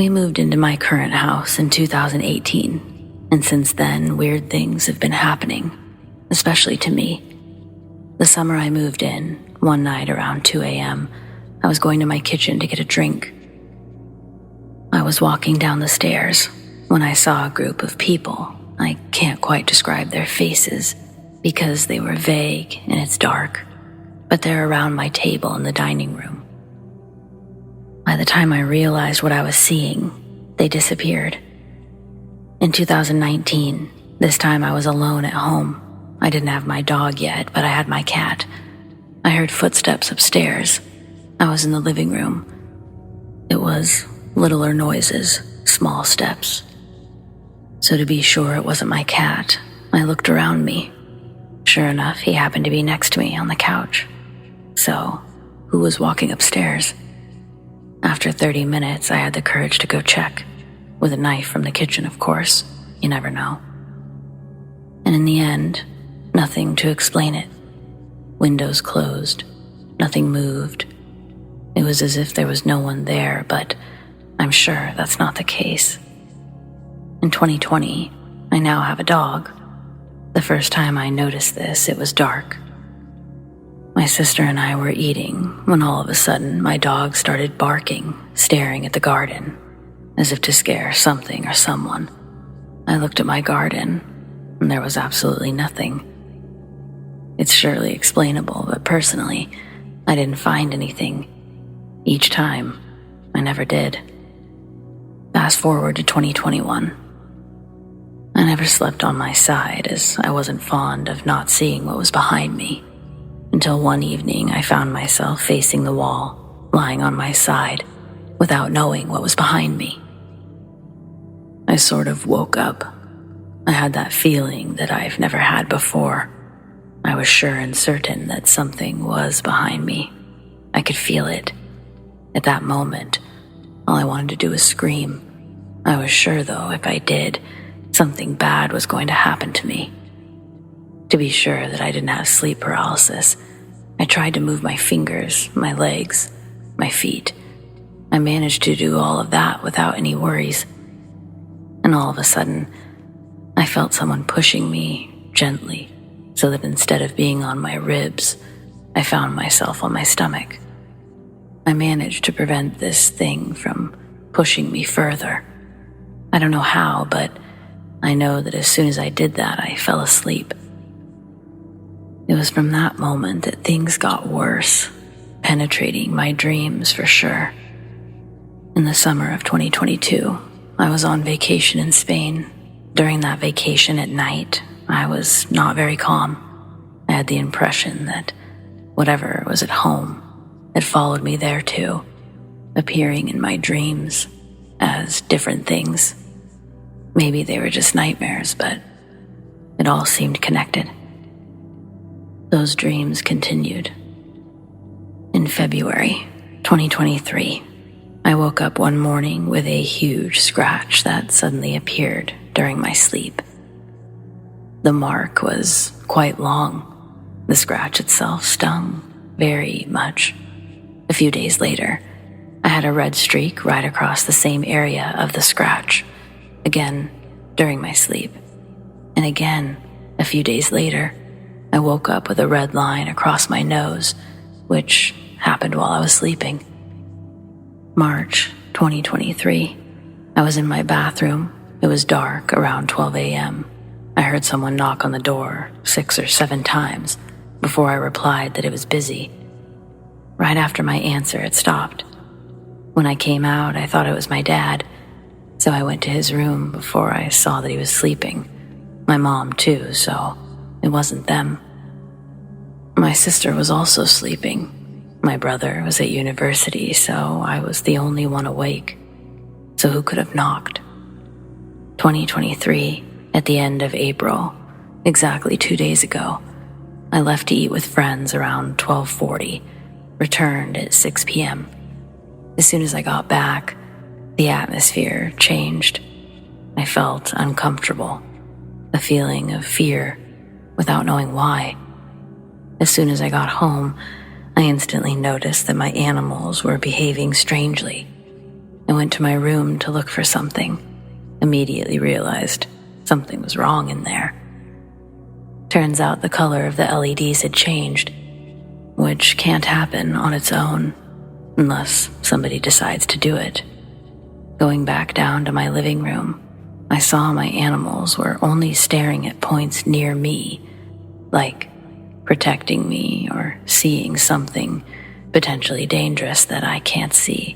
We moved into my current house in 2018, and since then, weird things have been happening, especially to me. The summer I moved in, one night around 2 a.m., I was going to my kitchen to get a drink. I was walking down the stairs when I saw a group of people. I can't quite describe their faces because they were vague and it's dark, but they're around my table in the dining room. By the time I realized what I was seeing, they disappeared. In 2019, this time I was alone at home. I didn't have my dog yet, but I had my cat. I heard footsteps upstairs. I was in the living room. It was littler noises, small steps. So to be sure it wasn't my cat, I looked around me. Sure enough, he happened to be next to me on the couch. So, who was walking upstairs? After 30 minutes, I had the courage to go check, with a knife from the kitchen, of course. You never know. And in the end, nothing to explain it. Windows closed. Nothing moved. It was as if there was no one there, but I'm sure that's not the case. In 2020, I now have a dog. The first time I noticed this, it was dark. My sister and I were eating when all of a sudden my dog started barking, staring at the garden, as if to scare something or someone. I looked at my garden, and there was absolutely nothing. It's surely explainable, but personally, I didn't find anything. Each time, I never did. Fast forward to 2021. I never slept on my side, as I wasn't fond of not seeing what was behind me. Until one evening, I found myself facing the wall, lying on my side, without knowing what was behind me. I sort of woke up. I had that feeling that I've never had before. I was sure and certain that something was behind me. I could feel it. At that moment, all I wanted to do was scream. I was sure, though, if I did, something bad was going to happen to me. To be sure that I didn't have sleep paralysis, I tried to move my fingers, my legs, my feet. I managed to do all of that without any worries. And all of a sudden, I felt someone pushing me gently, so that instead of being on my ribs, I found myself on my stomach. I managed to prevent this thing from pushing me further. I don't know how, but I know that as soon as I did that, I fell asleep. It was from that moment that things got worse, penetrating my dreams for sure. In the summer of 2022, I was on vacation in Spain. During that vacation at night, I was not very calm. I had the impression that whatever was at home had followed me there too, appearing in my dreams as different things. Maybe they were just nightmares, but it all seemed connected. Those dreams continued. In February 2023, I woke up one morning with a huge scratch that suddenly appeared during my sleep. The mark was quite long. The scratch itself stung very much. A few days later, I had a red streak right across the same area of the scratch, again during my sleep. And again, a few days later, I woke up with a red line across my nose, which happened while I was sleeping. March 2023, I was in my bathroom. It was dark, around 12 a.m. I heard someone knock on the door 6 or 7 times before I replied that it was busy. Right after my answer, it stopped. When I came out, I thought it was my dad, so I went to his room before I saw that he was sleeping. My mom too, so it wasn't them. My sister was also sleeping. My brother was at university, so I was the only one awake. So who could have knocked? 2023, at the end of April, exactly 2 days ago, I left to eat with friends around 12:40, returned at 6 p.m. As soon as I got back, the atmosphere changed. I felt uncomfortable, a feeling of fear, without knowing why. As soon as I got home, I instantly noticed that my animals were behaving strangely. I went to my room to look for something. Immediately realized something was wrong in there. Turns out the color of the LEDs had changed, which can't happen on its own unless somebody decides to do it. Going back down to my living room, I saw my animals were only staring at points near me, like protecting me or seeing something potentially dangerous that I can't see.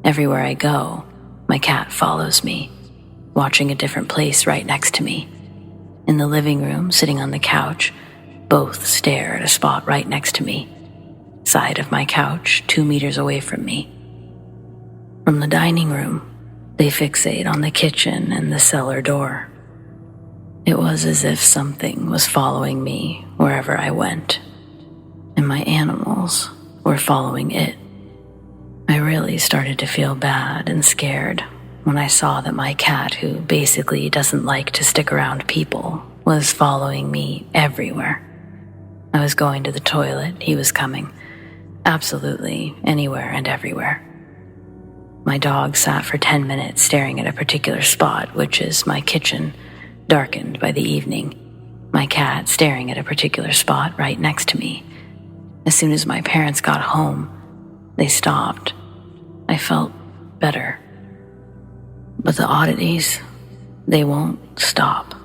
Everywhere I go, my cat follows me, watching a different place right next to me. In the living room, sitting on the couch, both stare at a spot right next to me, side of my couch 2 meters away from me. From the dining room, they fixate on the kitchen and the cellar door. It was as if something was following me wherever I went, and my animals were following it. I really started to feel bad and scared when I saw that my cat, who basically doesn't like to stick around people, was following me everywhere. I was going to the toilet, he was coming. Absolutely anywhere and everywhere. My dog sat for 10 minutes staring at a particular spot, which is my kitchen, darkened by the evening. My cat staring at a particular spot right next to me. As soon as my parents got home, they stopped. I felt better. But the oddities, they won't stop.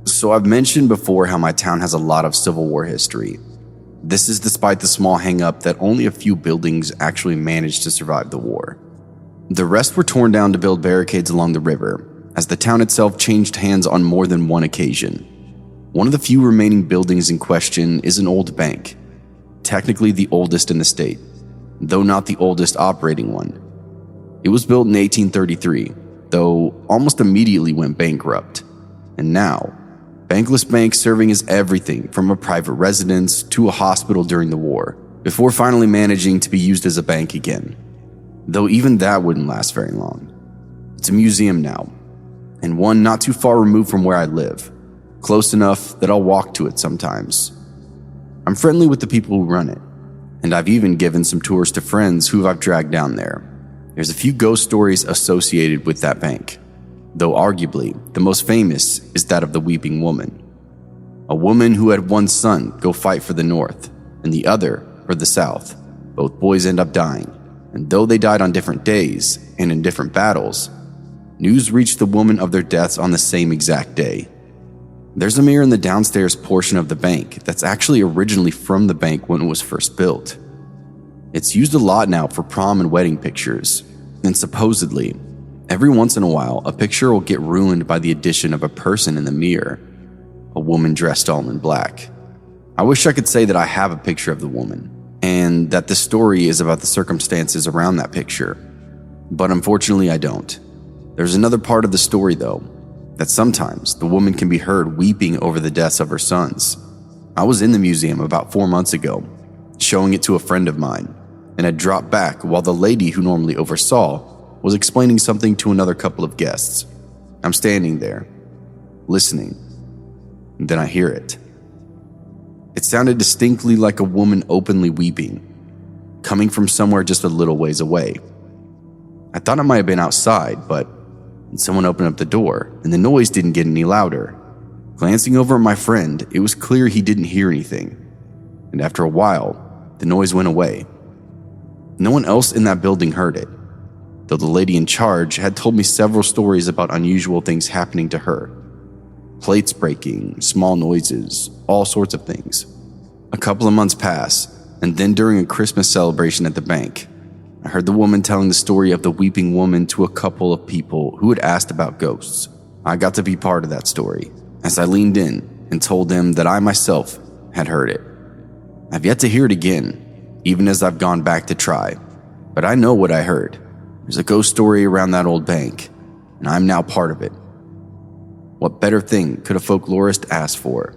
So I've mentioned before how my town has a lot of Civil War history. This is despite the small hang-up that only a few buildings actually managed to survive the war. The rest were torn down to build barricades along the river, as the town itself changed hands on more than one occasion. One of the few remaining buildings in question is an old bank, technically the oldest in the state, though not the oldest operating one. It was built in 1833, though almost immediately went bankrupt, and now, Bankless Bank serving as everything from a private residence to a hospital during the war, before finally managing to be used as a bank again. Though even that wouldn't last very long. It's a museum now, and one not too far removed from where I live, close enough that I'll walk to it sometimes. I'm friendly with the people who run it, and I've even given some tours to friends who I've dragged down there. There's a few ghost stories associated with that bank, though arguably the most famous is that of the Weeping Woman. A woman who had one son go fight for the North and the other for the South. Both boys end up dying, and though they died on different days and in different battles, news reached the woman of their deaths on the same exact day. There's a mirror in the downstairs portion of the bank that's actually originally from the bank when it was first built. It's used a lot now for prom and wedding pictures, and supposedly, every once in a while, a picture will get ruined by the addition of a person in the mirror, a woman dressed all in black. I wish I could say that I have a picture of the woman, and that the story is about the circumstances around that picture, but unfortunately I don't. There's another part of the story though, that sometimes the woman can be heard weeping over the deaths of her sons. I was in the museum about 4 months ago, showing it to a friend of mine, and had dropped back while the lady who normally oversaw was explaining something to another couple of guests. I'm standing there, listening, and then I hear it. It sounded distinctly like a woman openly weeping, coming from somewhere just a little ways away. I thought it might have been outside, but someone opened up the door, and the noise didn't get any louder. Glancing over at my friend, it was clear he didn't hear anything, and after a while, the noise went away. No one else in that building heard it, though the lady in charge had told me several stories about unusual things happening to her. Plates breaking, small noises, all sorts of things. A couple of months pass, and then during a Christmas celebration at the bank, I heard the woman telling the story of the weeping woman to a couple of people who had asked about ghosts. I got to be part of that story, as I leaned in and told them that I myself had heard it. I've yet to hear it again, even as I've gone back to try, but I know what I heard. There's a ghost story around that old bank, and I'm now part of it. What better thing could a folklorist ask for